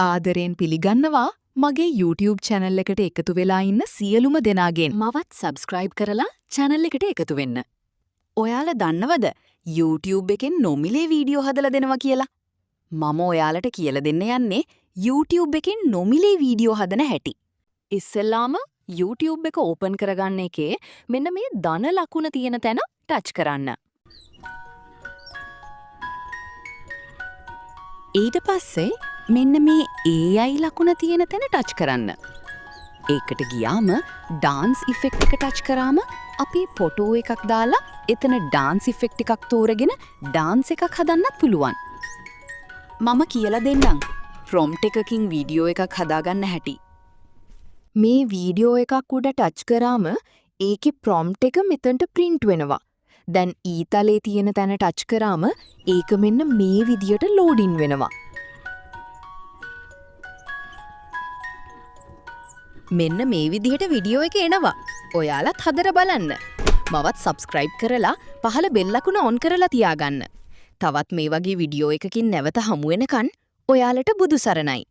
ආදරයෙන් පිළිගන්නවා මගේ YouTube channel එකට එකතු වෙලා ඉන්න සියලුම දෙනාගෙන්. මවත් subscribe කරලා channel එකට එකතු වෙන්න. ඔයාලා දන්නවද YouTube එකෙන් නොමිලේ වීඩියෝ හදලා දෙනවා කියලා? මම ඔයාලට කියලා දෙන්න යන්නේ YouTube එකෙන් නොමිලේ වීඩියෝ හදන හැටි. ඉස්සෙල්ලාම YouTube එක open කරගන්න එකේ මෙන්න මේ ධන ලකුණ තියෙන තැන touch කරන්න. ඊට පස්සේ මෙන්න මේ AI ලකුණ තියෙන තැන touch කරන්න. ඒකට ගියාම dance effect එක touch කරාම අපි ෆොටෝ එකක් දාලා එතන dance effect එකක් තෝරගෙන dance එකක් හදන්නත් පුළුවන්. මම කියලා දෙන්නම් prompt එකකින් වීඩියෝ එකක් හදාගන්න හැටි. මේ වීඩියෝ එකක් උඩ ටච් කරාම ඒකේ prompt එක මෙතනට print වෙනවා. දැන් ඊතලේ තියෙන තැන ටච් කරාම ඒක මෙන්න මේ විදියට loading වෙනවා. මෙන්න මේ විදිහට වීඩියෝ එක එනවා. ඔයාලත් හදලා බලන්න. මවත් subscribe කරලා පහළ බෙල් ලකුණ on කරලා තියාගන්න. තවත් මේ වගේ වීඩියෝ එකකින් නැවත හමු වෙනකන් ඔයාලට බුදු සරණයි.